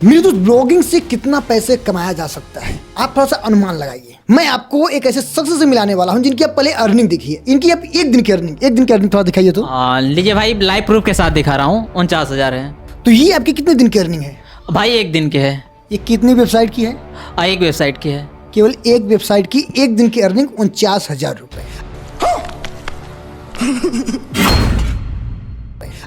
मेरे दोस्त ब्लॉगिंग से कितना पैसे कमाया जा सकता है, आप थोड़ा सा अनुमान लगाइए। मैं आपको एक ऐसे शख्स से मिलाने वाला हूं जिनकी आप पहले अर्निंग देखिए। इनकी आप एक दिन की अर्निंग थोड़ा दिखाइए तो। लीजिए भाई, लाइव प्रूफ के साथ दिखा रहा हूँ। 49,000 है। तो ये आपकी कितने दिन की अर्निंग है भाई? एक दिन की है। ये कितनी वेबसाइट की है? एक वेबसाइट की है। केवल एक वेबसाइट की एक दिन की अर्निंग 49,000 रुपए।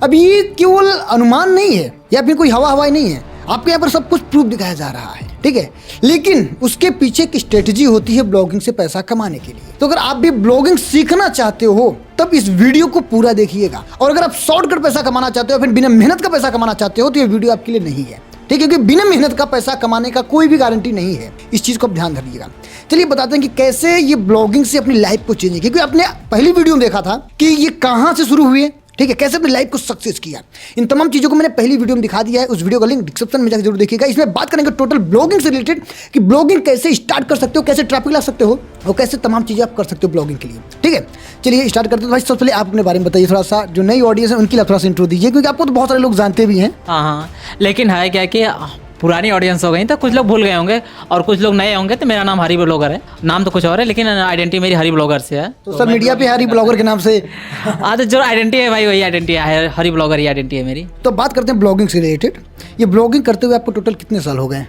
अब ये केवल अनुमान नहीं है या फिर कोई हवाई नहीं है, आपके यहाँ पर सब कुछ प्रूफ दिखाया जा रहा है, ठीक है। लेकिन उसके पीछे एक स्ट्रेटजी होती है ब्लॉगिंग से पैसा कमाने के लिए। तो अगर आप भी ब्लॉगिंग सीखना चाहते हो तब इस वीडियो को पूरा देखिएगा। और अगर आप शॉर्टकट पैसा कमाना चाहते हो, फिर बिना मेहनत का पैसा कमाना चाहते हो, तो ये वीडियो आपके लिए नहीं है, ठीक है। क्योंकि बिना मेहनत का पैसा कमाने का कोई भी गारंटी नहीं है, इस चीज को आप ध्यान रखिएगा। चलिए बताते हैं कि कैसे ये ब्लॉगिंग से अपनी लाइफ को चेंज किया। क्योंकि आपने पहली वीडियो में देखा था कि ये कहाँ से शुरू हुए, ठीक है, कैसे अपनी लाइफ को सक्सेस किया। इन तमाम चीज़ों को मैंने पहली वीडियो में दिखा दिया है, उस वीडियो का लिंक डिस्क्रिप्शन में जाकर जरूर देखिएगा। इसमें बात करेंगे टोटल ब्लॉगिंग से रिलेटेड कि ब्लॉगिंग कैसे स्टार्ट कर सकते हो, कैसे ट्रैफिक ला सकते हो और कैसे तमाम चीज़ें आप कर सकते हो ब्लॉगिंग के लिए, ठीक है। चलिए स्टार्ट करते हैं। भाई सबसे पहले आप अपने बारे में बताइए थोड़ा सा, जो नई ऑडियंस है उनके लिए थोड़ा सा इंट्रो दीजिए, क्योंकि आपको तो बहुत सारे लोग जानते भी हैं। हाँ, लेकिन है क्या कि पुरानी ऑडियंस हो गई तो कुछ लोग भूल गए होंगे और कुछ लोग नए होंगे। तो मेरा नाम हरी ब्लॉगर है, नाम तो कुछ और है लेकिन आइडेंटिटी मेरी हरी ब्लॉगर से है। तो सब मीडिया पे हरी ब्लॉगर के नाम से हाँ, तो जो आइडेंटिटी है भाई वही आइडेंटिटी है, हरी ब्लॉगर ही आइडेंटिटी है मेरी। तो बात करते हैं ब्लॉगिंग से रिलेटेड। ये ब्लॉगिंग करते हुए आपको टोटल कितने साल हो गए?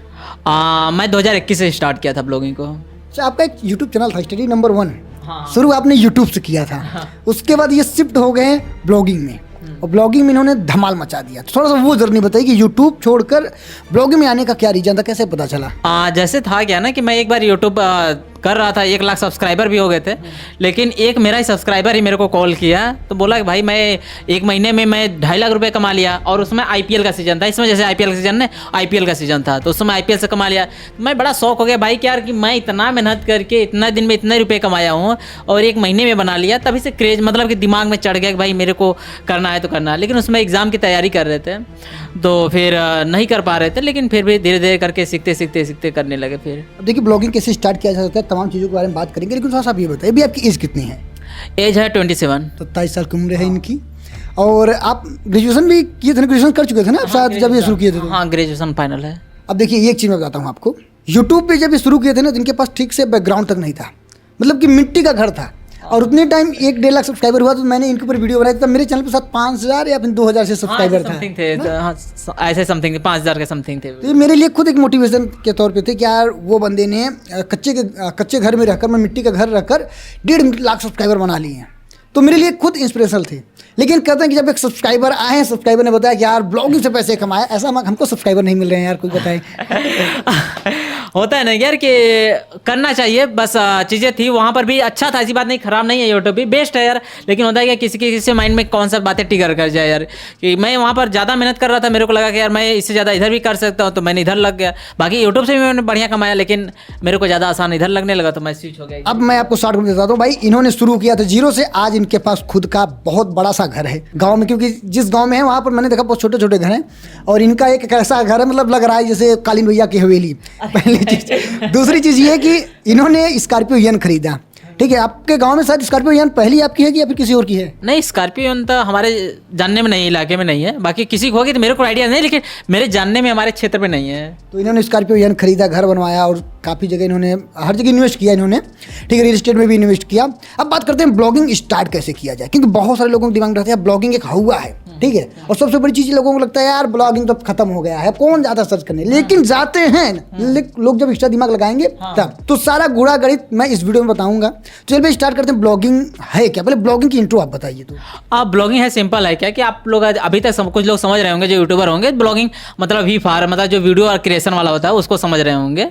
मैं 2021 से स्टार्ट किया था ब्लॉगिंग को। अच्छा, आपका एक यूट्यूब चैनल था स्टडी नंबर 1। हाँ। शुरू आपने यूट्यूब से किया था। हाँ। उसके बाद ये शिफ्ट हो गए ब्लॉगिंग में और ब्लॉगिंग में इन्होंने धमाल मचा दिया। तो थोड़ा सा वो जर्नी बताइए कि यूट्यूब छोड़कर ब्लॉगिंग में आने का क्या रीजन था, कैसे पता चला? जैसे था क्या ना कि मैं एक बार यूट्यूब कर रहा था, 1 लाख सब्सक्राइबर भी हो गए थे, लेकिन एक मेरा ही सब्सक्राइबर ही मेरे को कॉल किया तो बोला कि भाई मैं 1 महीने में मैं 2.5 लाख रुपए कमा लिया। और उसमें आईपीएल का सीजन था, इसमें जैसे आईपीएल का सीजन है, आईपीएल का सीजन था तो उसमें आईपीएल से कमा लिया। मैं बड़ा शौक हो गया भाई कि यार कि मैं इतना मेहनत करके इतना दिन में इतने रुपये कमाया हूँ और 1 महीने में बना लिया। तभी से क्रेज मतलब कि दिमाग में चढ़ गया कि भाई मेरे को करना है तो करना है। लेकिन उसमें एग्ज़ाम की तैयारी कर रहे थे तो फिर नहीं कर पा रहे थे, लेकिन फिर भी धीरे धीरे करके सीखते करने लगे। फिर अब देखिए ब्लॉगिंग कैसे स्टार्ट किया जा सकता है, तमाम चीज़ों के बारे में बात करेंगे, लेकिन थोड़ा सा आप ये बताइए, अभी आपकी एज कितनी है? एज है 27। तो 23 साल की उम्र है इनकी। और आप ग्रेजुएशन भी किए थे ना, ग्रेजुएशन कर चुके थे ना आप शायद जब ये शुरू किए थे तो? हाँ, ग्रेजुएशन फाइनल है। अब देखिए ये एक चीज़ मैं बताता हूँ आपको, यूट्यूब पे जब ये शुरू किए थे ना तो इनके पास ठीक से बैकग्राउंड तक नहीं था, मतलब कि मिट्टी का घर था। और उतने टाइम 1-1.5 लाख सब्सक्राइबर हुआ तो मैंने इनके ऊपर वीडियो बनाई थी। तब मेरे चैनल पे साथ 5,000 या फिर 2,000 से सब्सक्राइबर था, ऐसे समथिंग 5,000 के समथिंग थे। तो ये मेरे लिए खुद एक मोटिवेशन के तौर पे थे कि यार वो बंदे ने कच्चे घर में रहकर, मैं मिट्टी का घर रखकर 1.5 लाख सब्सक्राइबर बना लिए हैं। तो मेरे लिए खुद इंस्पिरेशनल थे। लेकिन कहते हैं कि जब एक सब्सक्राइबर आए हैं, सब्सक्राइबर ने बताया कि यार ब्लॉगिंग से पैसे कमाए, ऐसा हमको सब्सक्राइबर नहीं मिल रहे हैं यार, कोई बताए। होता है ना यार कि करना चाहिए, बस चीज़ें थी वहाँ पर भी अच्छा था, ऐसी बात नहीं, खराब नहीं है, यूट्यूब भी बेस्ट है यार। लेकिन होता है कि किसी माइंड में कौन सा बातें ट्रिगर कर जाए यार, कि मैं वहाँ पर ज़्यादा मेहनत कर रहा था, मेरे को लगा कि यार मैं इससे ज़्यादा इधर भी कर सकता हूँ, तो मैंने इधर लग गया। बाकी यूट्यूब से भी मैंने बढ़िया कमाया, लेकिन मेरे को ज़्यादा आसान इधर लगने लगा तो मैं स्विच हो गया। अब मैं आपको शॉर्ट में बताता हूँ भाई, इन्होंने शुरू किया था जीरो से, आज इनके पास खुद का बहुत बड़ा सा घर है गाँव में। क्योंकि जिस गाँव में है वहाँ पर मैंने देखा बहुत छोटे छोटे घर हैं और इनका एक ऐसा घर है, मतलब लग रहा है जैसे कालीन भैया की हवेली। पहली चीज़। दूसरी चीज़ ये है कि इन्होंने स्कॉर्पियो यन खरीदा, ठीक है। आपके गांव में शायद स्कॉर्पियो यन पहली आपकी है कि या फिर किसी और की है? नहीं, स्कॉर्पियो यन तो हमारे जानने में नहीं, इलाके में नहीं है। बाकी किसी को होगी तो मेरे को आइडिया नहीं, लेकिन मेरे जानने में हमारे क्षेत्र में नहीं है। तो इन्होंने स्कॉर्पियो यन खरीदा, घर बनवाया और काफ़ी जगह इन्होंने हर जगह इन्वेस्ट किया इन्होंने, ठीक है। रियल एस्टेट में भी इन्वेस्ट किया। अब बात करते हैं ब्लॉगिंग स्टार्ट कैसे किया जाए, क्योंकि बहुत सारे लोगों के दिमाग में रहता है ब्लॉगिंग एक हवा है, ठीक है। और सबसे बड़ी चीज़ लोगों को लगता है यार ब्लॉगिंग तो खत्म हो गया है, कौन ज़्यादा सर्च करने, लेकिन जाते हैं लोग जब एक्स्ट्रा दिमाग लगाएंगे तब। तो सारा गुड़ा गणित मैं इस वीडियो में बताऊंगा। चलिए स्टार्ट करते हैं। ब्लॉगिंग है क्या, पहले ब्लॉगिंग की इंट्रो आप बताइए। तो आप ब्लॉगिंग है सिंपल है क्या कि आप लोग अभी तक कुछ लोग समझ रहे होंगे जो यूट्यूबर होंगे, ब्लॉगिंग मतलब वी फार मतलब जो वीडियो और क्रिएशन वाला होता है उसको समझ रहे होंगे,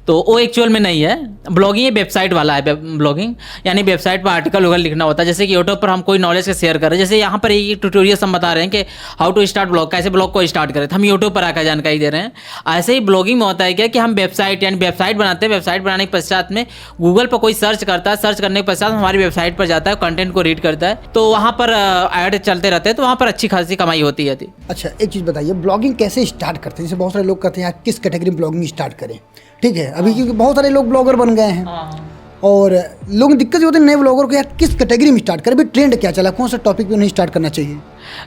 तो वो एक्चुअल में नहीं है। ब्लॉगिंग ये वेबसाइट वाला है। ब्लॉगिंग यानी वेबसाइट पर आर्टिकल वगैरह लिखना होता है। जैसे कि यूट्यूब पर हम कोई नॉलेज का शेयर कर रहे हैं, जैसे यहाँ पर ये ट्यूटोरियल हम बता रहे हैं कि हाउ टू स्टार्ट ब्लॉग, कैसे ब्लॉग को स्टार्ट करें, तो हम यूट्यूब पर आकर जानकारी दे रहे हैं। ऐसे ही ब्लॉगिंग में होता है क्या कि हम वेबसाइट यानी वेबसाइट बनाते हैं, वेबसाइट बनाने के पश्चात में गूगल पर कोई सर्च करता है, सर्च करने के पश्चात हमारी वेबसाइट पर जाता है, कंटेंट को रीड करता है, तो वहाँ पर ऐड चलते रहते हैं, तो वहाँ पर अच्छी खासी कमाई होती है। अच्छा, एक चीज़ बताइए, ब्लॉगिंग कैसे स्टार्ट करते हैं? जैसे बहुत सारे लोग कहते हैं यार किस कैटेगरी में ब्लॉगिंग स्टार्ट करें, ठीक है। अभी क्योंकि बहुत सारे लोग ब्लॉगर बन गए हैं और लोग दिक्कत ये होती है नए ब्लॉगर को यार किस कैटेगरी में स्टार्ट करें, भी ट्रेंड क्या चला, कौन सा टॉपिक पे नहीं स्टार्ट करना चाहिए?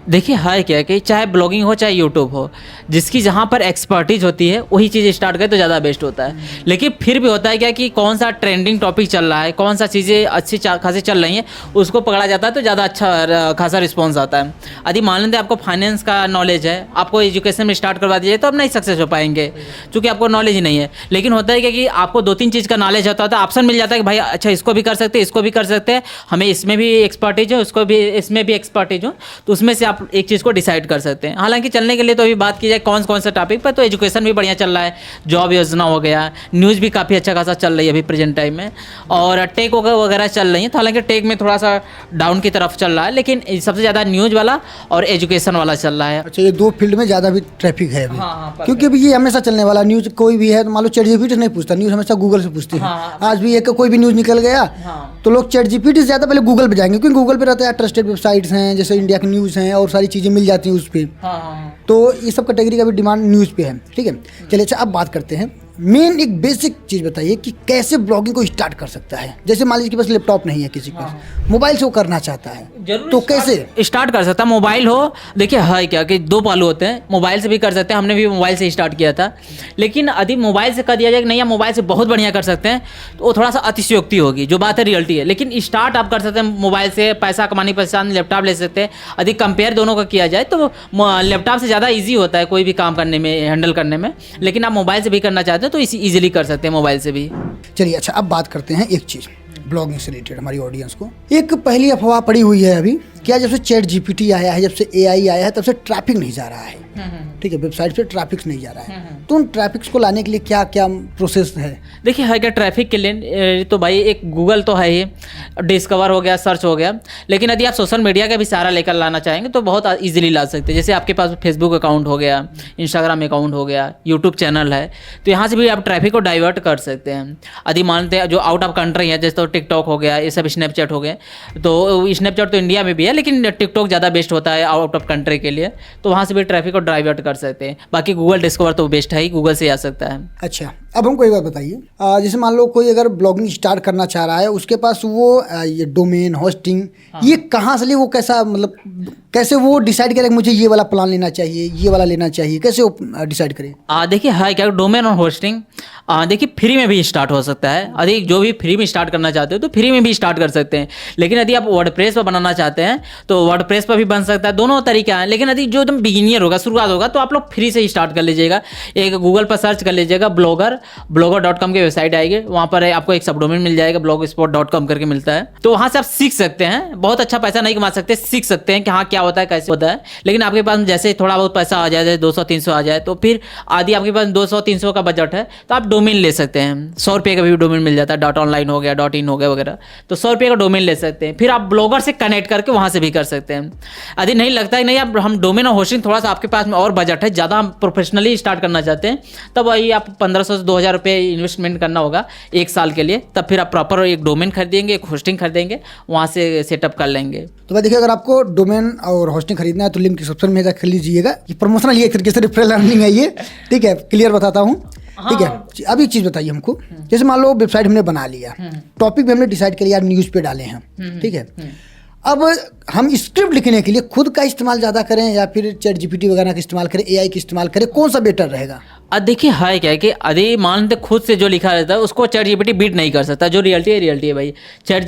देखिए है क्या कि चाहे ब्लॉगिंग हो चाहे यूट्यूब हो, जिसकी जहाँ पर एक्सपर्टीज होती है वही चीज़ स्टार्ट करें तो ज़्यादा बेस्ट होता है। लेकिन फिर भी होता है क्या कि कौन सा ट्रेंडिंग टॉपिक चल रहा है, कौन सा चीज़ें अच्छी खासी चल रही हैं, उसको पकड़ा जाता है तो ज़्यादा अच्छा खासा रिस्पॉन्स आता है। यदि मान लेते आपको फाइनेंस का नॉलेज है, आपको एजुकेशन में स्टार्ट करवा दीजिए तो आप नहीं सक्सेस हो पाएंगे, क्योंकि आपको नॉलेज ही नहीं है। लेकिन होता है क्या कि आपको 2-3 चीज़ का नॉलेज होता है तो ऑप्शन मिल जाता है कि भाई अच्छा इसको भी कर सकते हैं, इसको भी कर सकते हैं, हमें इसमें भी एक्सपर्टीज हो, उसको भी इसमें भी एक्सपर्टीज हो, तो उसमें से आप एक चीज़ को डिसाइड कर सकते हैं। हालांकि चलने के लिए तो अभी बात की जाए कौन सा टॉपिक पर, तो एजुकेशन भी बढ़िया चल रहा है, जॉब योजना हो गया, न्यूज़ भी काफ़ी अच्छा खासा चल रही है अभी प्रेजेंट टाइम में, और टेक वगैरह चल रही है। तो हालांकि टेक में थोड़ा सा डाउन की तरफ चल रहा है, लेकिन सबसे ज़्यादा न्यूज़ वाला और एजुकेशन वाला चल रहा है। अच्छा, ये 2 फील्ड में ज़्यादा भी ट्रैफिक है अभी। हाँ, क्योंकि अभी ये हमेशा चलने वाला न्यूज़ कोई भी है तो मान लो ChatGPT से नहीं पूछता, न्यूज़ हमेशा गूगल से पूछते हैं। आज भी एक कोई भी न्यूज़ निकल गया तो लोग ChatGPT से ज़्यादा पहले गूगल पे जाएंगे, क्योंकि गूगल पे रहता है ट्रस्टेड वेबसाइट्स हैं, जैसे इंडिया की न्यूज़ हैं और सारी चीज़ें मिल जाती हैं उस पर। तो ये सब कैटेगरी का भी डिमांड न्यूज़ पे है। ठीक है, चलिए अच्छा अब बात करते हैं मेन एक बेसिक चीज़ बताइए कि कैसे ब्लॉगिंग को स्टार्ट कर सकता है। जैसे मान लीजिए कि बस लैपटॉप नहीं है किसी के पास, मोबाइल से वो करना चाहता है, तो कैसे स्टार्ट कर सकता है? मोबाइल हो, देखिए है क्या कि 2 पहलू होते हैं, मोबाइल से भी कर सकते हैं, हमने भी मोबाइल से स्टार्ट किया था। लेकिन यदि मोबाइल से कर दिया जाए कि नहीं आप मोबाइल से बहुत बढ़िया कर सकते हैं, तो वो थोड़ा सा अतिशयोक्ति होगी, जो बात है रियलिटी है। लेकिन स्टार्ट आप कर सकते हैं मोबाइल से, पैसा कमाने के पश्चात लैपटॉप ले सकते हैं। यदि कंपेयर दोनों का किया जाए तो लैपटॉप से ज़्यादा ईजी होता है कोई भी काम करने में, हैंडल करने में। लेकिन आप मोबाइल से भी करना चाहते हैं तो ईजिली कर सकते हैं मोबाइल से भी। चलिए अच्छा अब बात करते हैं एक चीज़ ब्लॉगिंग से रिलेटेड। हमारी ऑडियंस को एक पहली अफवाह पड़ी हुई है अभी, क्या जब से ChatGPT आया है, जब से AI आया है, तब से ट्रैफिक नहीं जा रहा है। ठीक है, वेबसाइट पे ट्रैफिक नहीं जा रहा है, तो उन ट्रैफिक्स को लाने के लिए क्या क्या प्रोसेस है? देखिए है क्या, ट्रैफिक के लिए तो भाई एक गूगल तो है ही, डिस्कवर हो गया, सर्च हो गया। लेकिन यदि आप सोशल मीडिया का भी सहारा लेकर लाना चाहेंगे तो बहुत ईजिली ला सकते हैं। जैसे आपके पास फेसबुक अकाउंट हो गया, इंस्टाग्राम अकाउंट हो गया, यूट्यूब चैनल है, तो यहाँ से भी आप ट्रैफिक को डाइवर्ट कर सकते हैं। यदि मानते हैं जो आउट ऑफ कंट्री है, जैसे तो टिकटॉक हो गया, ये सब स्नैपचैट हो गए, तो स्नैपचैट तो इंडिया में भी है लेकिन टिकटॉक ज़्यादा बेस्ट होता है आउट ऑफ कंट्री के लिए, तो वहाँ से भी ट्रैफिक को डाइवर्ट कर सकते हैं। बाकी गूगल डिस्कवर तो बेस्ट है ही, गूगल से आ सकता है। अच्छा, अब हमको एक बात बताइए, जैसे मान लो कोई अगर ब्लॉगिंग स्टार्ट करना चाह रहा है, उसके पास वो ये डोमेन होस्टिंग ये कहाँ से ले, वो कैसा मतलब कैसे वो डिसाइड करे कि मुझे ये वाला प्लान लेना चाहिए, ये वाला लेना चाहिए, कैसे वो डिसाइड करे? देखिए है क्या, डोमेन और होस्टिंग देखिए फ्री में भी स्टार्ट हो सकता है। यदि जो भी फ्री में स्टार्ट करना चाहते हो तो फ्री में भी स्टार्ट कर सकते हैं। लेकिन यदि आप वर्डप्रेस पर बनाना चाहते हैं तो वर्डप्रेस पर भी बन सकता है, दोनों तरीका है। लेकिन यदि जो एकदम बिगिनियर होगा, शुरुआत होगा, तो आप लोग फ्री से ही स्टार्ट कर लीजिएगा। एक गूगल पर सर्च कर लीजिएगा blogger.com की वेबसाइट आएगी, वहाँ पर आपको एक सब डोमेन मिल जाएगा, blogspot.com करके मिलता है। तो वहाँ से आप सीख सकते हैं, बहुत अच्छा पैसा नहीं कमा सकते, सीख सकते हैं कि हाँ क्या होता है, कैसे होता है। लेकिन आपके पास जैसे थोड़ा बहुत पैसा आ जाए, 200-300 आ जाए, तो फिर आदि आपके पास 200-300 का बजट है तो आप डोमेन ले सकते हैं। 100 रुपये का भी डोमेन मिल जाता है, .online हो गया, .in हो गया वगैरह, तो 100 रुपये का डोमेन ले सकते हैं। फिर आप ब्लॉगर से कनेक्ट करके वहाँ से भी कर सकते हैं। यदि नहीं लगता है नहीं आप हम डोमेन और होस्टिंग थोड़ा सा आपके पास में और बजट है, ज़्यादा हम प्रोफेशनली स्टार्ट करना चाहते हैं, तब वही आप 1500 से 2000 रुपये इन्वेस्टमेंट करना होगा 1 साल के लिए। तब फिर आप प्रॉपर एक डोमेन खरीदेंगे, एक होस्टिंग खरीदेंगे, वहाँ से सेटअप कर लेंगे। तो भाई देखिए, अगर आपको डोमेन और होस्टिंग खरीदना है तो लिंक डिस्क्रिप्शन में जाकर लीजिएगा। ये प्रमोशनल, ये एक तरीके से रेफरल अर्निंग है ये, ठीक है, क्लियर बताता हूँ। ठीक है, अब एक चीज़ बताइए हमको, जैसे मान लो वेबसाइट हमने बना लिया, टॉपिक भी हमने डिसाइड कर लिया, न्यूज़ पे डाले हैं, ठीक है। अब हम स्क्रिप्ट लिखने के लिए खुद का इस्तेमाल ज़्यादा करें या फिर ChatGPT वगैरह का इस्तेमाल करें, AI का इस्तेमाल करें, कौन सा बेटर रहेगा? अब देखिए है क्या है कि यदि मान खुद से जो लिखा रहता है उसको ChatGPT बीट नहीं कर सकता। जो रियलिटी है भाई,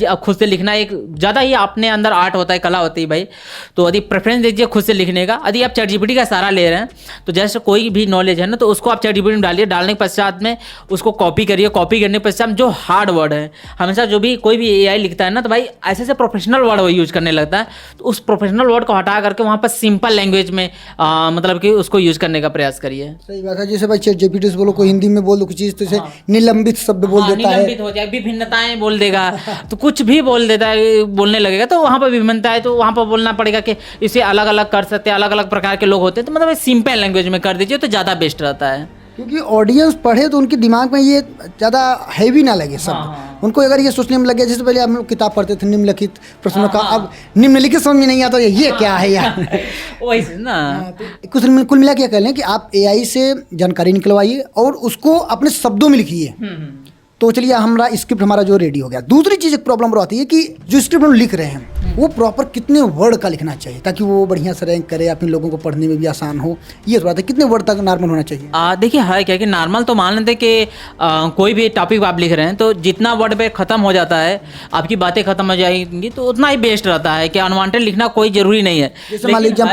अब खुद से लिखना एक ज़्यादा ही अपने अंदर आर्ट होता है, कला होती है भाई। तो यदि प्रेफरेंस दीजिए खुद से लिखने का। यदि आप ChatGPT का सहारा ले रहे हैं तो जैसे कोई भी नॉलेज है ना, तो उसको आप ChatGPT में डालिए, डालने के पश्चात में उसको कॉपी करिए, कॉपी करने के पश्चात जो हार्ड वर्ड है, हमेशा जो भी कोई भी AI लिखता है ना, तो भाई ऐसे ऐसे प्रोफेशनल वर्ड वो यूज़ करने लगता है, तो उस प्रोफेशनल वर्ड को हटा करके वहाँ पर सिंपल लैंग्वेज में मतलब कि उसको यूज़ करने का प्रयास करिए। सही बात है। जैसे भाई ChatGPT से बोलो, कोई हिंदी में बोल दो कुछ चीज़ तो इसे निलंबित शब्द बोल देता है, निलंबित हो जाए, विभिन्नताएं बोल देगा, तो कुछ भी बोल देता है, बोलने लगेगा, तो वहाँ पर विभिन्नता है, तो वहाँ पर बोलना पड़ेगा कि इसे अलग अलग कर सकते हैं, अलग अलग प्रकार के लोग होते हैं, तो मतलब सिंपल लैंग्वेज में कर दीजिए तो ज़्यादा बेस्ट रहता है। क्योंकि ऑडियंस पढ़े तो उनके दिमाग में ये ज़्यादा हैवी ना लगे शब्द। उनको अगर ये सोचने में लगे, जैसे पहले हम लोग किताब पढ़ते थे निम्नलिखित प्रश्नों का, अब निम्नलिखित समझ में नहीं आता ये क्या है यार। वही ना, कुछ कुल मिला के कह लें कि आप AI से जानकारी निकलवाइए और उसको अपने शब्दों में लिखिए, तो चलिए हमारा स्क्रिप्ट हमारा जो रेडी हो गया। दूसरी चीज़ एक प्रॉब्लम आती है कि जो स्क्रिप्ट हम लिख रहे हैं वो प्रॉपर कितने वर्ड का लिखना चाहिए ताकि वो बढ़िया से रैंक करे, अपने लोगों को पढ़ने में भी आसान हो, ये बात है। कितने वर्ड तक नॉर्मल होना चाहिए? देखिए है क्या कि नॉर्मल तो मान लेते कि कोई भी टॉपिक आप लिख रहे हैं तो जितना वर्ड पे खत्म हो जाता है, आपकी बातें खत्म हो जाएंगी तो उतना ही बेस्ट रहता है कि अनवांटेड लिखना कोई जरूरी नहीं है। जैसे मान लीजिए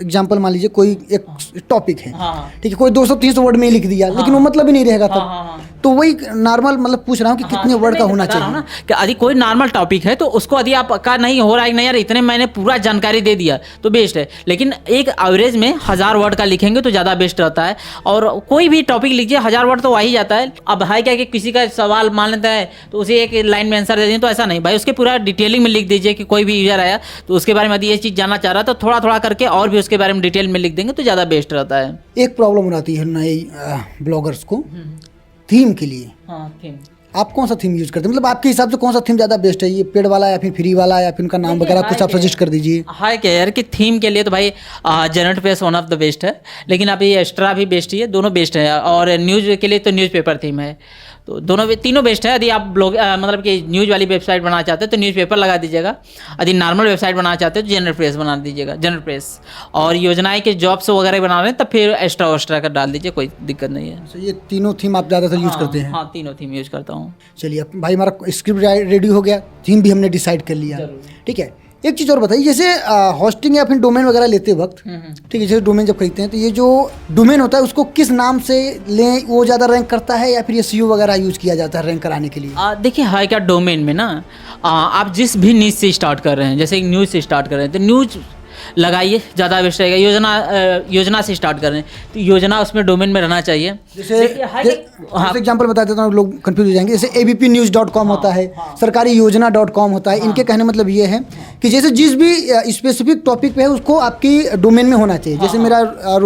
एग्जाम्पल मान लीजिए कोई एक टॉपिक है, हाँ। ठीक है, कोई 200-300 वर्ड में ही लिख दिया, लेकिन वो मतलब ही नहीं रहेगा तब। तो वही नॉर्मल मतलब पूछ रहा हूँ कि कितने वर्ड का होना चाहिए ना कि यदि कोई नॉर्मल टॉपिक है तो उसको यदि आपका नहीं हो रहा है नहीं यार इतने मैंने पूरा जानकारी दे दिया तो बेस्ट है, लेकिन एक एवरेज में 1000 वर्ड का लिखेंगे तो ज़्यादा बेस्ट रहता है। और कोई भी टॉपिक लीजिए 1000 वर्ड तो वही जाता है। अब है क्या कि किसी का सवाल मान लेता है तो उसे एक लाइन में आंसर दे दें, तो ऐसा नहीं भाई, उसके पूरा डिटेलिंग में लिख दीजिए कि कोई भी यूजर आया तो उसके बारे में यदि ये चीज़ जानना चाह रहा है तो थोड़ा थोड़ा करके और भी उसके बारे में डिटेल में लिख देंगे तो ज़्यादा बेस्ट रहता है। एक प्रॉब्लम आती है नए ब्लॉगर्स को थीम के लिए। थीम आप कौन सा थीम यूज करते हैं? मतलब आपके हिसाब से कौन सा थीम ज़्यादा बेस्ट है, ये पेड वाला या फिर फ्री वाला या फिर उनका नाम वगैरह कुछ आप सजेस्ट कर दीजिए। हाँ क्या यार कि थीम के लिए तो भाई generate one of the best है, लेकिन आप ये एक्स्ट्रा भी बेस्ट ही है, दोनों बेस्ट है। और न्यूज़ के लिए तो न्यूज़पेपर थीम है, तो दोनों तीनों बेस्ट है। यदि आप ब्लॉग मतलब कि न्यूज़ वाली वेबसाइट बनाना चाहते हैं तो न्यूज़पेपर लगा दीजिएगा, यदि नॉर्मल वेबसाइट बनाना चाहते हैं तो जनरल प्रेस बना दीजिएगा, जनरल प्रेस। और योजनाएं के जॉब्स वगैरह बना रहे हैं तब फिर एक्स्ट्रा कर डाल दीजिए, कोई दिक्कत नहीं है। तो ये तीनों थीम आप ज़्यादातर यूज करते हैं? हाँ तीनों थीम यूज करता हूँ। चलिए भाई, हमारा स्क्रिप्ट रेडी हो गया, थीम भी हमने डिसाइड कर लिया, ठीक है। एक चीज़ और बताइए, जैसे होस्टिंग या फिर डोमेन वगैरह लेते वक्त, ठीक है, जैसे डोमेन जब खरीदते हैं तो ये जो डोमेन होता है उसको किस नाम से लें वो ज़्यादा रैंक करता है या फिर ये SEO वगैरह यूज़ किया जाता है रैंक कराने के लिए? देखिए है क्या डोमेन में ना आप जिस भी न्यूज़ से स्टार्ट कर रहे हैं, जैसे एक न्यूज़ से स्टार्ट कर रहे हैं तो न्यूज़ लगाइए, ज़्यादा बेस्ट रहेगा। योजना से स्टार्ट कर रहे हैं तो योजना उसमें डोमेन में रहना चाहिए। जैसे एग्जांपल बता देता हूँ, लोग कंफ्यूज हो जाएंगे। जैसे abpnews.com होता है, सरकारी योजना.com होता है। इनके कहने मतलब ये है कि जैसे जिस भी स्पेसिफिक टॉपिक पे है उसको आपकी डोमेन में होना चाहिए। जैसे मेरा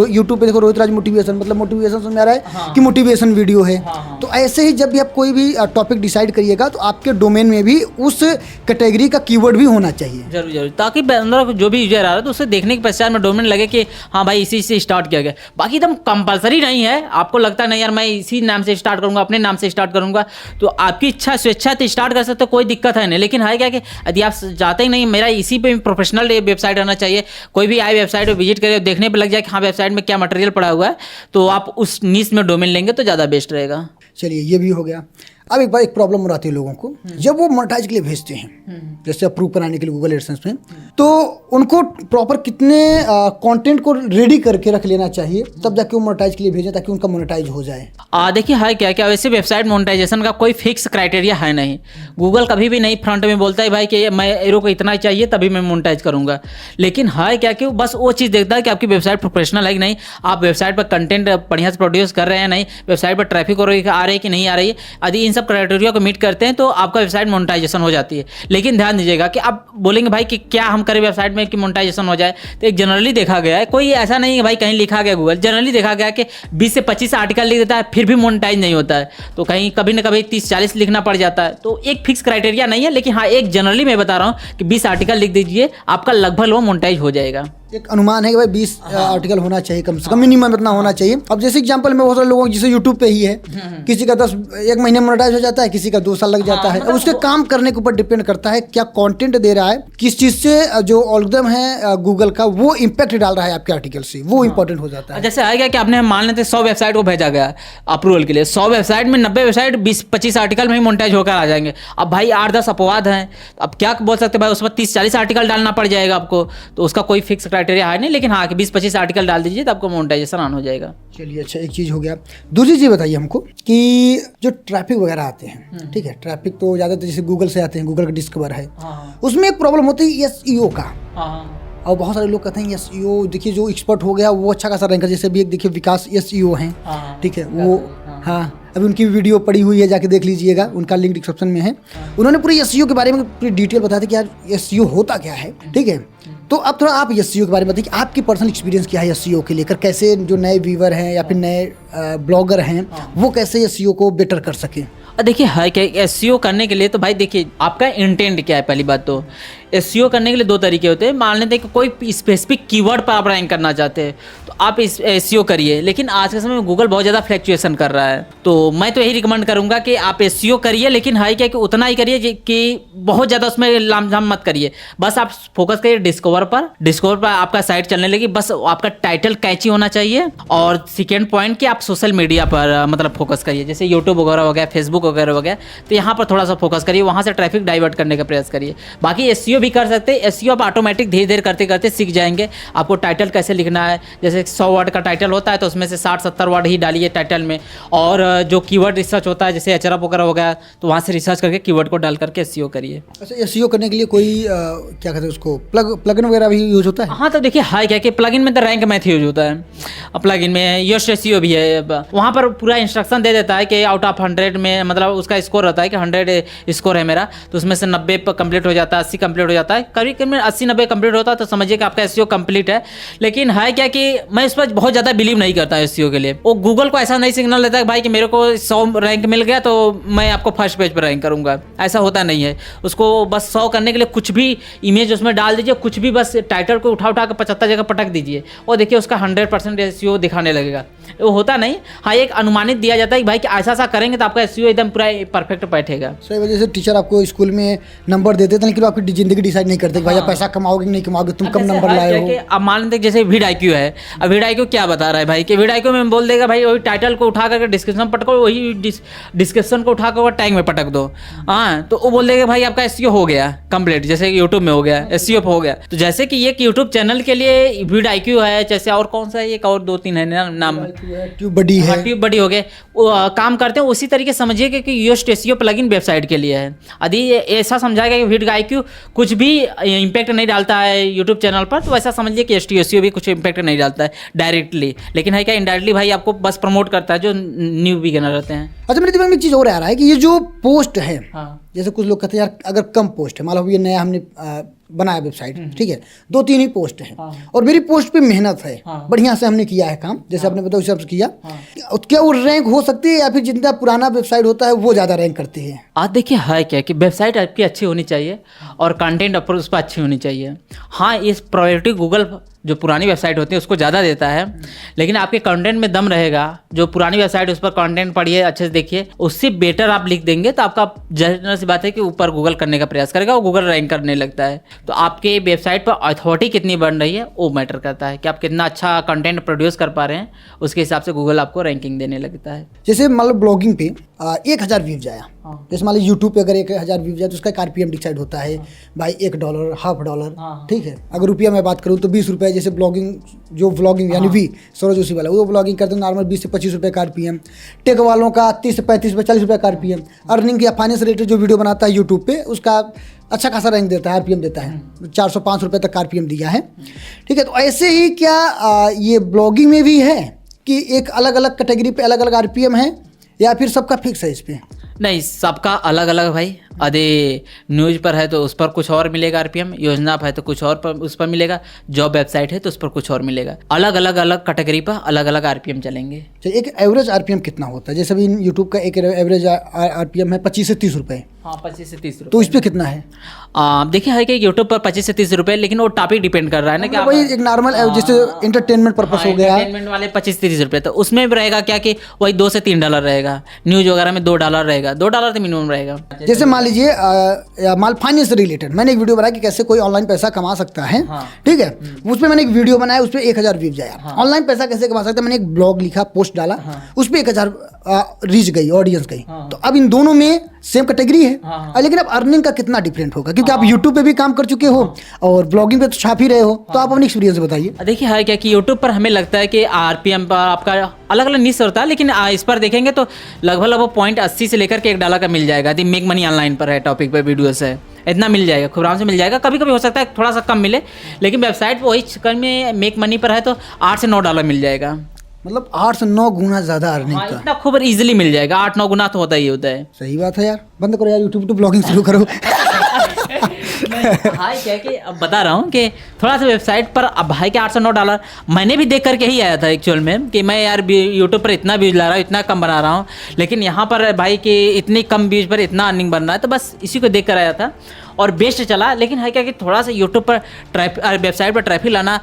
यूट्यूब पे देखो रोहित राज मोटिवेशन, मतलब मोटिवेशन समझ आ रहा है कि मोटिवेशन वीडियो है। तो ऐसे ही जब भी आप कोई भी टॉपिक डिसाइड करिएगा तो आपके डोमेन में भी उस कैटेगरी का कीवर्ड भी होना चाहिए। जरूर, ताकि अंदर जो भी यूजर आ रहा है तो उसे देखने के पश्चात में डोमेन लगे कि हाँ भाई इसी से स्टार्ट किया गया। बाकी एकदम कंपलसरी नहीं है, आपको लगता नहीं यार मैं इसी नाम से स्टार्ट करूंगा, अपने नाम से स्टार्ट करूंगा, तो आपकी इच्छा स्वेच्छा तो स्टार्ट कर सकते हो, कोई दिक्कत है नहीं। लेकिन है क्या कि यदि आप चाहते ही नहीं मेरा इसी पे प्रोफेशनल वेबसाइट रहना चाहिए, कोई भी आए वेबसाइट पर विजिट करे देखने पर लग जाए कि हाँ वेबसाइट में क्या मटेरियल पड़ा हुआ है, तो आप उस नीश में डोमेन लेंगे तो ज़्यादा बेस्ट रहेगा। चलिए ये भी हो गया। अब एक बार एक प्रॉब्लम हो आती है लोगों को, जब वो मोनेटाइज के लिए भेजते हैं, जैसे अप्रूव कराने के लिए गूगल एडसेंस में, तो उनको प्रॉपर कितने कंटेंट को रेडी करके रख लेना चाहिए तब जाके वो मोनेटाइज के लिए भेजें ताकि उनका मोनेटाइज हो जाए? देखिए है क्या वैसे वेबसाइट मोनेटाइजेशन का कोई फिक्स क्राइटेरिया है नहीं। गूगल कभी भी नहीं फ्रंट में बोलता है भाई कि मैं एरो को इतना ही चाहिए तभी मैं मोनेटाइज करूंगा। लेकिन है क्या कि बस वो चीज़ देखता है कि आपकी वेबसाइट प्रोफेशनल है कि नहीं, आप वेबसाइट पर कंटेंट बढ़िया से प्रोड्यूस कर रहे हैं नहीं, वेबसाइट पर ट्रैफिक आ रही है कि नहीं आ रही है। यदि इन सब क्राइटेरिया को मीट करते हैं तो आपका वेबसाइट मोनेटाइजेशन हो जाती है। लेकिन ध्यान दीजिएगा कि आप बोलेंगे भाई कि क्या हम करें वेबसाइट में कि मोनेटाइजेशन हो जाए, तो एक जनरली देखा गया है, कोई ऐसा नहीं है भाई कहीं लिखा गया गूगल, जनरली देखा गया कि 20 से 25 आर्टिकल लिख देता है फिर भी मोनेटाइज नहीं होता है, तो कहीं कभी ना कभी 30-40 लिखना पड़ जाता है। तो एक फिक्स क्राइटेरिया नहीं है, लेकिन हाँ एक जनरली मैं बता रहा हूँ कि 20 आर्टिकल लिख दीजिए, आपका लगभग वो मोनेटाइज हो जाएगा। एक अनुमान है कि भाई 20 आर्टिकल होना चाहिए कम से कम, मिनिमम इतना होना चाहिए। अब जैसे एग्जांपल में बहुत सारे लोगों जैसे यूट्यूब पे ही है, किसी का 1 महीने मोनेटाइज हो जाता है, किसी का 2 साल लग जाता है। अब उसके काम करने के ऊपर डिपेंड करता है क्या कंटेंट दे रहा है, किस चीज़ से जो एल्गोरिथम है गूगल का वो इम्पैक्ट डाल रहा है आपके आर्टिकल से, वो इंपॉर्टेंट हो जाता है। जैसे आएगा कि आपने मान लेते 100 वेबसाइट को भेजा गया अप्रूवल के लिए, 100 वेबसाइट में 90 वेबसाइट 20-25 आर्टिकल में ही मोनेटाइज होकर आ जाएंगे। अब भाई 8-10 अपवाद हैं, अब क्या बोल सकते भाई उसमें 30-40 आर्टिकल डालना पड़ जाएगा आपको, तो उसका कोई फिक्स क्राइटेरिया है नहीं। लेकिन हाँ कि 20-25 आर्टिकल डाल दीजिए तो आपको मोनेटाइजेशन ऑन हो जाएगा। चलिए अच्छा, एक चीज़ हो गया। दूसरी चीज़ बताइए हमको कि जो ट्रैफिक वगैरह आते हैं, ठीक है, ट्रैफिक तो ज़्यादातर जैसे गूगल से आते हैं, गूगल का डिस्कवर है, उसमें एक प्रॉब्लम होती है SEO का। और बहुत सारे लोग कहते हैं SEO देखिए जो एक्सपर्ट हो गया वो अच्छा खासा रैंक, जैसे भी एक देखिए विकास SEO हैं, ठीक है, वो हाँ अभी उनकी वीडियो पड़ी हुई है, जाके देख लीजिएगा, उनका लिंक डिस्क्रिप्शन में है। उन्होंने पूरी SEO के बारे में पूरी डिटेल बताया था कि यार SEO होता क्या है, ठीक है। तो अब थोड़ा आप SEO के बारे में बताइए कि आपकी पर्सनल एक्सपीरियंस क्या है SEO के लेकर, कैसे जो नए व्यूवर हैं या फिर नए ब्लॉगर हैं वो कैसे SEO को बेटर कर सकें? देखिए है क्या, एसईओ करने के लिए तो भाई देखिए आपका इंटेंट क्या है। पहली बात तो एसईओ करने के लिए दो तरीके होते हैं। मान लेते हैं कि कोई स्पेसिफिक कीवर्ड पर आप रैंक करना चाहते हैं तो आप इस एसईओ करिए, लेकिन आज के समय में गूगल बहुत ज़्यादा फ्लैक्चुएशन कर रहा है, तो मैं तो यही रिकमेंड करूंगा कि आप एसईओ करिए, लेकिन है क्या कि उतना ही करिए कि बहुत ज़्यादा उसमें लामझाम मत करिए। बस आप फोकस करिए डिस्कवर पर आपका साइट चलने लगी, बस आपका टाइटल कैची होना चाहिए। और सेकेंड पॉइंट कि आप सोशल मीडिया पर मतलब फोकस करिए, जैसे यूट्यूब वगैरह हो गया, फेसबुक वगैरह हो गया, तो यहाँ पर थोड़ा सा फोकस करिए, वहाँ से ट्रैफिक डाइवर्ट करने का प्रयास करिए। बाकी एसईओ भी कर सकते हैं। एसईओ आप ऑटोमेटिक धीरे धीरे करते करते सीख जाएंगे। आपको टाइटल कैसे लिखना है, जैसे 100 वर्ड का टाइटल होता है तो उसमें से 60-70 वर्ड ही डालिए टाइटल में। और जो कीवर्ड रिसर्च होता है जैसे एचआरएफ वगैरह हो गया, तो वहाँ से रिसर्च करके कीवर्ड को डाल करके एसईओ करिए। अच्छा, एसईओ करने के लिए कोई क्या कहते हैं उसको, प्लगइन वगैरह भी यूज होता है? हाँ, तो देखिए हाई क्या कि प्लगइन में तो रैंक मैथ यूज होता है, प्लगइन में योस्ट एसईओ भी है। वहाँ पर पूरा इंस्ट्रक्शन दे देता है कि आउट ऑफ 100 में मतलब उसका स्कोर रहता है कि 100 स्कोर है मेरा, तो उसमें से 90 कंप्लीट हो जाता है, 80 कंप्लीट हो जाता है। करीब करीब 80-90 कंप्लीट होता है तो समझिए कि आपका एसईओ कंप्लीट है। लेकिन है क्या कि मैं इस पर बहुत ज़्यादा बिलीव नहीं करता एसईओ के लिए। वो गूगल को ऐसा नहीं सिग्नल देता है भाई कि मेरे को 100 रैंक मिल गया तो मैं आपको फर्स्ट पेज पर रैंक करूँगा, ऐसा होता नहीं है। उसको बस 100 करने के लिए कुछ भी इमेज उसमें डाल दीजिए, कुछ भी बस टाइटल को उठा के 75 जगह पटक दीजिए और देखिए उसका 100% एसईओ दिखाने लगेगा। वो होता नहीं। हाँ, एक अनुमानित दिया जाता है कि भाई कि ऐसा करेंगे तो आपका एसईओ एकदम पूरा परफेक्ट बैठेगा। सही वजह से टीचर आपको स्कूल में नंबर देते थे, लेकिन आपकी जिंदगी डिसाइड नहीं करते कि भाई आप पैसा कमाओगे कि नहीं कमाओगे, तुम कम नंबर लाए हो। अब मान लेते जैसे VidIQ है, अब VidIQ क्या बता रहा है भाई कि VidIQ में बोल देगा भाई वही टाइटल को उठा करके डिस्क्रिप्शन पटको, वही डिस्क्रिप्शन को उठा कर टैग में पटक दो। हाँ, तो वो बोल देगा भाई आपका एसईओ हो गया कंप्लीट, जैसे यूट्यूब में हो गया एसईओ हो गया। तो जैसे कि ये यूट्यूब चैनल के लिए VidIQ है, जैसे और कौन सा एक और 2-3 है नाम, ट्यूबबडी है, ट्यूबबडी हो गए, काम करते हैं उसी तरीके समझिए कि योस्ट एसईओ प्लगइन वेबसाइट के लिए है। यदि ऐसा समझाएगा कि VidIQ कुछ भी इम्पैक्ट नहीं डालता है यूट्यूब चैनल पर, तो ऐसा समझिए कि एसईओ भी कुछ इम्पैक्ट नहीं डालता है डायरेक्टली, लेकिन है क्या इनडायरेक्टली भाई आपको बस प्रमोट करता है जो न्यू बिगिनर रहते हैं। अच्छा, मेरे दिमाग में एक चीज़ और आ रहा है कि ये जो पोस्ट है, हाँ, जैसे कुछ लोग कहते हैं यार अगर कम पोस्ट है, मान लो ये नया हमने बनाया वेबसाइट, ठीक है, 2-3 ही पोस्ट है, और मेरी पोस्ट पे मेहनत है, बढ़िया से हमने किया है काम, जैसे आपने बताया उस हिसाब से किया, क्या वो रैंक हो सकती है या फिर जितना पुराना वेबसाइट होता है वो ज़्यादा रैंक करती है? आज देखिए है क्या कि वेबसाइट आपकी अच्छी होनी चाहिए और कंटेंट अप्रोच उस पर अच्छी होनी चाहिए। हाँ, इस प्रायोरिटी गूगल जो पुरानी वेबसाइट होती है उसको ज़्यादा देता है, लेकिन आपके कंटेंट में दम रहेगा। जो पुरानी वेबसाइट उस पर कंटेंट पढ़िए, अच्छे से देखिए, उससे बेटर आप लिख देंगे तो आपका जनरल सी बात है कि ऊपर गूगल करने का प्रयास करेगा और गूगल रैंक करने लगता है। तो आपके वेबसाइट पर अथॉरिटी कितनी बन रही है वो मैटर करता है कि आप कितना अच्छा कंटेंट प्रोड्यूस कर पा रहे हैं, उसके हिसाब से गूगल आपको रैंकिंग देने लगता है। जैसे मान लो ब्लॉगिंग पे 1000 व्यूज आया, जैसे मान लो यूट्यूब पे अगर 1000 व्यूज आया तो उसका एक RPM डिसाइड होता है भाई $1, $50, ठीक है। अगर रुपया मैं बात करूँ तो 20 रुपये, जैसे ब्लॉगिंग जो व्लॉगिंग यानी वी सौरभ जोशी वाला वो ब्लॉगिंग करते हैं नॉर्मल 20 से 25 रुपये का RPM। टेक वालों का 30 से 35 रुपये 40 रुपये का RPM। अर्निंग या फाइनेंस रिलेटेड जो वीडियो बनाता है यूट्यूब पे उसका अच्छा खासा रैंक देता है, RPM देता है, 405 रुपये तक RPM दिया है, ठीक है। तो ऐसे ही क्या ये ब्लॉगिंग में भी है कि एक अलग अलग कैटेगरी पे अलग अलग RPM है या फिर सबका फिक्स है इस पे? नहीं, सबका अलग अलग भाई। यदि न्यूज़ पर है तो उस पर कुछ और मिलेगा RPM, योजना पर है तो कुछ और पर उस पर मिलेगा, जॉब वेबसाइट है तो उस पर कुछ और मिलेगा। अलग अलग कैटेगरी पर अलग अलग RPM चलेंगे। एक एवरेज RPM कितना होता है? जैसे अभी यूट्यूब का एक एवरेज RPM है 25 से 30 रुपये। हाँ, 25 से 30 रुपये। तो इस पे कितना है? देखिए है कि यूट्यूब पर 25 से 30 रुपये, लेकिन वो टॉपिक डिपेंड कर रहा है ना कि वही एक नॉर्मल जैसे इंटरटेनमेंट पर्पस हो गया, एंटरटेनमेंट वाले 25 से 30 रुपये, तो उसमें भी रहेगा क्या कि वही $2 से $3 रहेगा। न्यूज़ वगैरह में $2 रहेगा, $2 तो मिनिमम रहेगा। जैसे मान लीजिए माल फाइनेंस से रिलेटेड मैंने एक वीडियो बनाया कि कैसे कोई ऑनलाइन पैसा कमा सकता है, ठीक है। उस पर मैंने एक वीडियो बनाया, उस पर 1000 व्यूज आया। ऑनलाइन पैसा कैसे कमा सकता है, मैंने एक ब्लॉग लिखा, पोस्ट डाला, उस पर 1000 रीच गई, ऑडियंस गई। तो अब इन दोनों में सेम कैटेगरी है, लेकिन अब अर्निंग का कितना डिफरेंट होगा, क्योंकि आप यूट्यूब पे भी काम कर चुके हो और ब्लॉगिंग पे तो छाप ही रहे हो, तो आप अपनी एक्सपीरियंस बताइए। देखिए है क्या कि यूट्यूब पर हमें लगता है कि RPM पर आपका अलग अलग निश होता है, लेकिन इस पर देखेंगे तो लगभग $0.80 से लेकर के $1 का मिल जाएगा। यदि मेक मनी ऑनलाइन पर है, टॉपिक पर वीडियोस है, इतना मिल जाएगा, खूब आराम से मिल जाएगा। कभी कभी हो सकता है थोड़ा सा कम मिले, लेकिन वेबसाइट पर वही चक्कर में मेक मनी पर है तो $8 से $9 मिल जाएगा। मतलब 8 से 9 गुना ज्यादा अर्निंग का, इतना खूब इजीली मिल जाएगा। 8-9 गुना तो होता ही होता है। सही बात है यार, बंद करो यार यूट्यूब तो ब्लॉगिंग शुरू करो। भाई क्या कि अब बता रहा हूँ कि थोड़ा सा वेबसाइट पर अब भाई के $809 मैंने भी देख करके ही आया था एक्चुअल में कि मैं यार यूट्यूब पर इतना व्यूज ला रहा हूँ, इतना कम बना रहा हूँ, लेकिन यहाँ पर भाई कि इतनी कम व्यूज पर इतना अर्निंग बन रहा है, तो बस इसी को देख कर आया था और बेस्ट चला। लेकिन है क्या कि थोड़ा सा यूट्यूब पर वेबसाइट पर ट्रैफिक लाना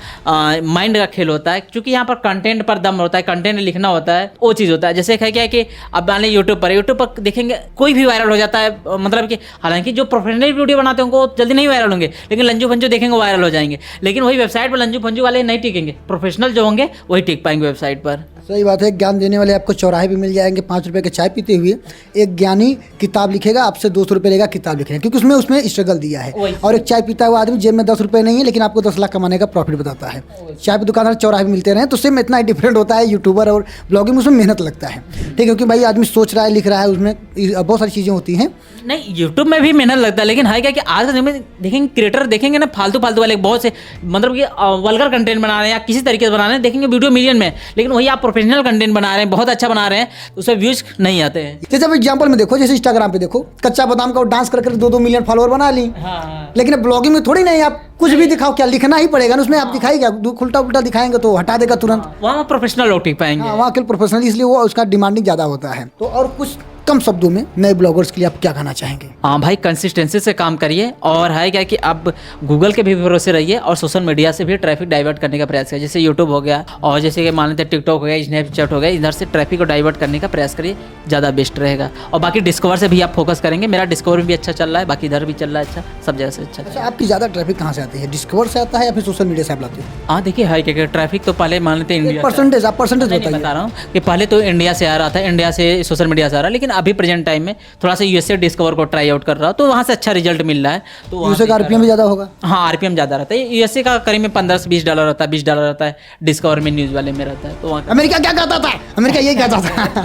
माइंड का खेल होता है, क्योंकि यहाँ पर कंटेंट पर दम होता है, कंटेंट लिखना होता है, वो चीज़ होता है। जैसे है क्या कि अब मान लें यूट्यूब पर देखेंगे कोई भी वायरल हो जाता है, मतलब कि हालांकि जो प्रोफेशनल वीडियो बनाते हैं उनको जल्दी नहीं वायरल होंगे, लेकिन लंजू फंजू देखेंगे वायरल हो जाएंगे। लेकिन वही वेबसाइट पर लंजू फंजू वाले नहीं टिकेंगे, प्रोफेशनल जो होंगे वही टिक पाएंगे वेबसाइट पर। सही बात है। ज्ञान देने वाले आपको चौराहे भी मिल जाएंगे, 5 रुपए के चाय पीते हुए। एक ज्ञानी किताब लिखेगा, आपसे 200 रुपये लेगा किताब लिखने, क्योंकि उसमें स्ट्रगल दिया है। और एक चाय पीता हुआ आदमी जेब में 10 रुपये नहीं है, लेकिन आपको 10 लाख कमाने का प्रॉफिट बताता है। चाय पे दुकानदार चौराहे भी मिलते रहे, तो सेम इतना ही डिफरेंट होता है यूट्यूबर और ब्लॉगिंग में, उसमें मेहनत लगता है। ठीक है, क्योंकि भाई आदमी सोच रहा है, लिख रहा है, उसमें बहुत सारी चीज़ें होती हैं। नहीं, यूट्यूब में भी मेहनत लगता है, लेकिन है क्या कि आज के समय में देखेंगे क्रिएटर देखेंगे ना, फालतू वाले बहुत से, मतलब कि वल्गर कंटेंट बना रहे हैं या किसी तरीके से बना रहे हैं, देखेंगे वीडियो मिलियन में, लेकिन वही आप प्रोफेशनल कंटेंट बना रहे हैं, बहुत अच्छा बना रहे हैं, तो उसमें व्यूज नहीं आते हैं। जैसे अब एग्जाम्पल में देखो, जैसे इंस्टाग्राम पे देखो, कच्चा बादाम का डांस कर 2-2 मिलियन फॉलोअर बना ली। हाँ। लेकिन अब ब्लॉगिंग में थोड़ी नहीं, आप कुछ भी दिखाओ, क्या लिखना ही पड़ेगा ना उसमें। आप दिखाई क्या, उल्टा उल्टा दिखाएंगे तो हटा देगा तुरंत। वहाँ प्रोफेशनल लोग टिक पाएंगे। हाँ, वहाँ के प्रोफेशनल, इसलिए वो उसका डिमांडिंग ज़्यादा होता है। तो और कुछ कम शब्दों में नए ब्लॉगर्स के लिए आप क्या कहना चाहेंगे? हाँ भाई, कंसिस्टेंसी से काम करिए, और है क्या कि आप गूगल के भी भरोसे रहिए और सोशल मीडिया से भी ट्रैफिक डाइवर्ट करने का प्रयास करिए। जैसे यूट्यूब हो गया, और जैसे कि मान लेते हैं टिकटॉक हो गया, स्नैपचैट हो गया, इधर से ट्रैफिक को डाइवर्ट करने का प्रयास करिए, ज़्यादा बेस्ट रहेगा। और बाकी डिस्कवर से भी आप फोकस करेंगे। मेरा डिस्कवर भी अच्छा चल रहा है, बाकी इधर भी चल रहा है अच्छा, सब जगह से अच्छा। अच्छा, आपकी ज़्यादा ट्रैफिक कहाँ से आती है? डिस्कवर से आता है या फिर सोशल मीडिया से आप लाते हो? हाँ देखिए, है क्या ट्रैफिक तो पहले मान लेते हैं इंडिया, परसेंटेज आप परसेंटेज नहीं बता रहा हूँ कि पहले तो इंडिया से आ रहा था, इंडिया से सोशल मीडिया से आ रहा है, लेकिन अभी प्रेजेंट टाइम में थोड़ा सा यूएसए डिस्कवर को ट्राई आउट कर रहा हूँ, तो वहाँ से अच्छा रिजल्ट मिल रहा है। तो यूएसए का आरपीएम भी ज़्यादा होगा? हाँ, आरपीएम ज़्यादा रहता है। यूएसए का करीब में $15 से $20 रहता है, $20 रहता है, डिस्कवर में न्यूज़ वाले में रहता है। तो वहाँ अमेरिका क्या कहता था? अमेरिका यही कहता था।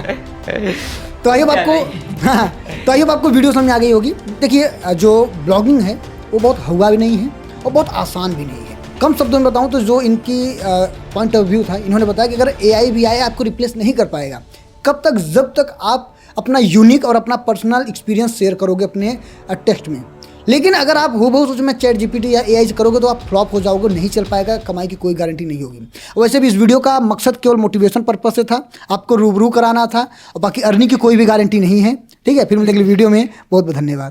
तो आइए आपको, हाँ, तो आइए आपको वीडियो समझ में आ गई होगी। देखिए, जो ब्लॉगिंग है वो बहुत हवा भी नहीं है और बहुत आसान भी नहीं है। कम शब्दों में बताऊं तो जो इनकी पॉइंट ऑफ व्यू था, इन्होंने बताया कि अगर एआई भी आए आपको रिप्लेस नहीं कर पाएगा। कब तक? जब तक आप अपना यूनिक और अपना पर्सनल एक्सपीरियंस शेयर करोगे अपने टेक्स्ट में। लेकिन अगर आप हूबहू उसमें चैट जीपीटी या एआई से करोगे तो आप फ्लॉप हो जाओगे, नहीं चल पाएगा, कमाई की कोई गारंटी नहीं होगी। वैसे भी इस वीडियो का मकसद केवल मोटिवेशन पर्पज से था, आपको रूबरू कराना था, और बाकी अर्निंग की कोई भी गारंटी नहीं है। ठीक है, फिर मिलेंगे वीडियो में। बहुत बहुत धन्यवाद।